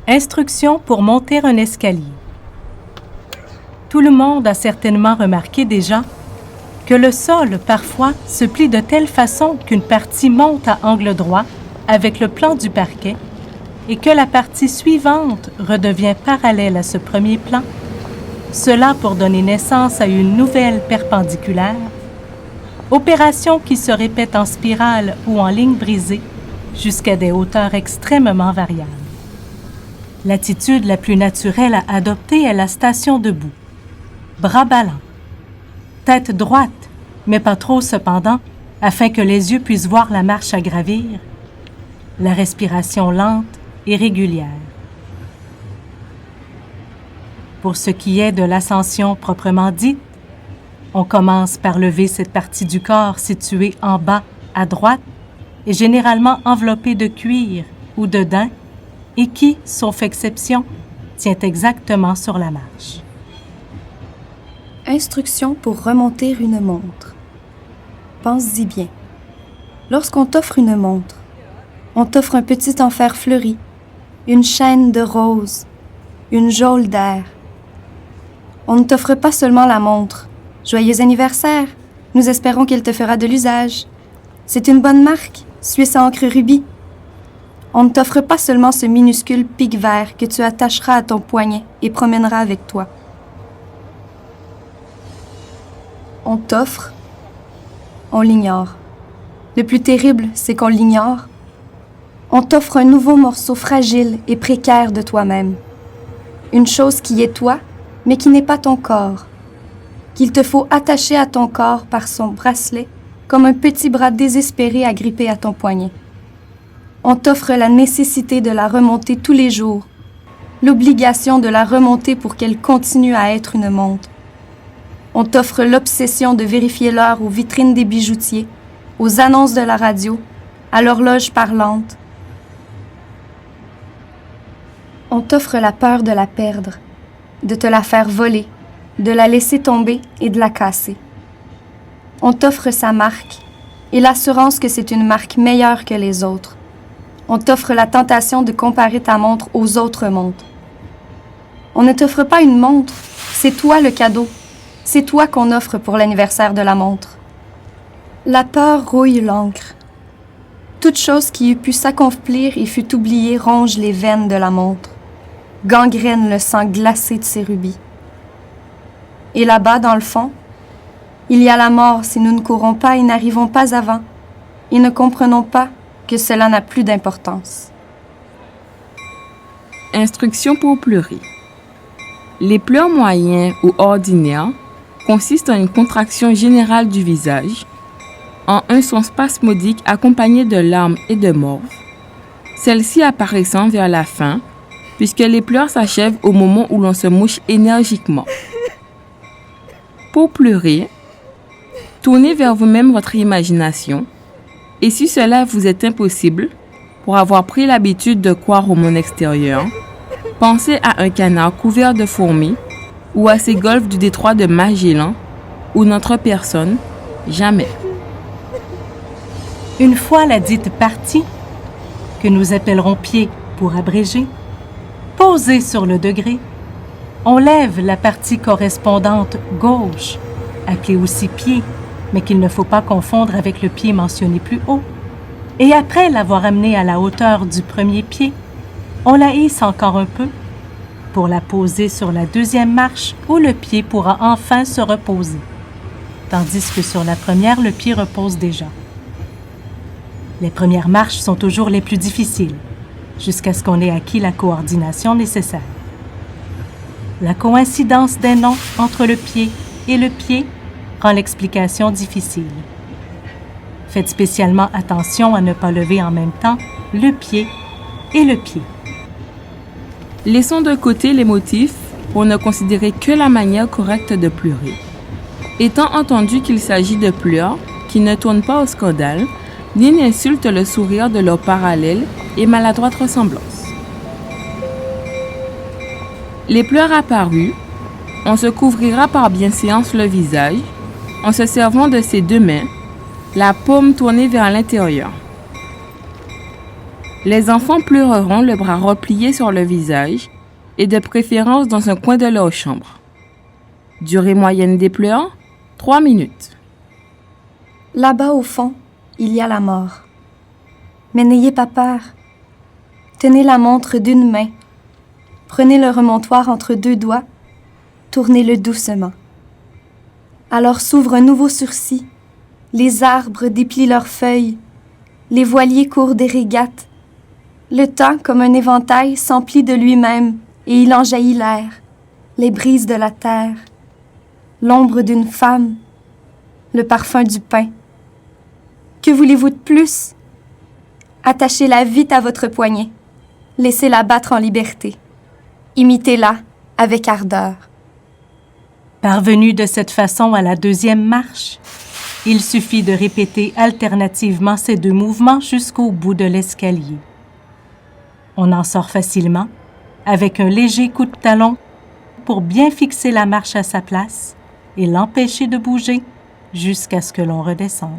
Instructions pour monter un escalier. Tout le monde a certainement remarqué déjà que le sol, parfois, se plie de telle façon qu'une partie monte à angle droit avec le plan du parquet et que la partie suivante redevient parallèle à ce premier plan, cela pour donner naissance à une nouvelle perpendiculaire, opération qui se répète en spirale ou en ligne brisée jusqu'à des hauteurs extrêmement variables. L'attitude la plus naturelle à adopter est la station debout. Bras ballants. Tête droite, mais pas trop cependant, afin que les yeux puissent voir la marche à gravir. La respiration lente et régulière. Pour ce qui est de l'ascension proprement dite, on commence par lever cette partie du corps située en bas à droite et généralement enveloppée de cuir ou de daim et qui, sauf exception, tient exactement sur la marche. Instruction pour remonter une montre. Pense-y bien. Lorsqu'on t'offre une montre, on t'offre un petit enfer fleuri, une chaîne de roses, une geôle d'air. On ne t'offre pas seulement la montre. Joyeux anniversaire! Nous espérons qu'elle te fera de l'usage. C'est une bonne marque, Suisse à encre rubis. On ne t'offre pas seulement ce minuscule pic vert que tu attacheras à ton poignet et promèneras avec toi. On t'offre, on l'ignore. Le plus terrible, c'est qu'on l'ignore. On t'offre un nouveau morceau fragile et précaire de toi-même. Une chose qui est toi, mais qui n'est pas ton corps. Qu'il te faut attacher à ton corps par son bracelet, comme un petit bras désespéré agrippé à ton poignet. On t'offre la nécessité de la remonter tous les jours, l'obligation de la remonter pour qu'elle continue à être une montre. On t'offre l'obsession de vérifier l'heure aux vitrines des bijoutiers, aux annonces de la radio, à l'horloge parlante. On t'offre la peur de la perdre, de te la faire voler, de la laisser tomber et de la casser. On t'offre sa marque et l'assurance que c'est une marque meilleure que les autres. On t'offre la tentation de comparer ta montre aux autres montres. On ne t'offre pas une montre, c'est toi le cadeau. C'est toi qu'on offre pour l'anniversaire de la montre. La peur rouille l'encre. Toute chose qui eût pu s'accomplir et fut oubliée ronge les veines de la montre, gangrène le sang glacé de ses rubis. Et là-bas, dans le fond, il y a la mort si nous ne courons pas et n'arrivons pas avant, et ne comprenons pas que cela n'a plus d'importance. Instruction pour pleurer. Les pleurs moyens ou ordinaires consistent en une contraction générale du visage, en un son spasmodique accompagné de larmes et de morve, celles-ci apparaissant vers la fin, puisque les pleurs s'achèvent au moment où l'on se mouche énergiquement. Pour pleurer, tournez vers vous-même votre imagination, et si cela vous est impossible, pour avoir pris l'habitude de croire au monde extérieur, pensez à un canard couvert de fourmis ou à ces golfes du détroit de Magellan où notre personne, jamais. Une fois la dite partie, que nous appellerons pied pour abréger, posée sur le degré, on lève la partie correspondante gauche, appelée aussi pied, mais qu'il ne faut pas confondre avec le pied mentionné plus haut. Et après l'avoir amenée à la hauteur du premier pied, on la hisse encore un peu pour la poser sur la deuxième marche où le pied pourra enfin se reposer, tandis que sur la première, le pied repose déjà. Les premières marches sont toujours les plus difficiles, jusqu'à ce qu'on ait acquis la coordination nécessaire. La coïncidence des noms entre le pied et le pied rend l'explication difficile. Faites spécialement attention à ne pas lever en même temps le pied et le pied. Laissons de côté les motifs pour ne considérer que la manière correcte de pleurer. Étant entendu qu'il s'agit de pleurs qui ne tournent pas au scandale, ni n'insultent le sourire de leur parallèle et maladroite ressemblance. Les pleurs apparus, on se couvrira par bienséance le visage, en se servant de ses deux mains, la paume tournée vers l'intérieur. Les enfants pleureront le bras replié sur le visage et de préférence dans un coin de leur chambre. Durée moyenne des pleurs, 3 minutes. Là-bas au fond, il y a la mort. Mais n'ayez pas peur. Tenez la montre d'une main. Prenez le remontoir entre 2 doigts. Tournez-le doucement. Alors s'ouvre un nouveau sursis. Les arbres déplient leurs feuilles. Les voiliers courent des régates. Le temps, comme un éventail, s'emplit de lui-même et il en jaillit l'air, les brises de la terre, l'ombre d'une femme, le parfum du pain. Que voulez-vous de plus? Attachez-la vite à votre poignet. Laissez-la battre en liberté. Imitez-la avec ardeur. Parvenu de cette façon à la 2e marche, il suffit de répéter alternativement ces 2 mouvements jusqu'au bout de l'escalier. On en sort facilement avec un léger coup de talon pour bien fixer la marche à sa place et l'empêcher de bouger jusqu'à ce que l'on redescende.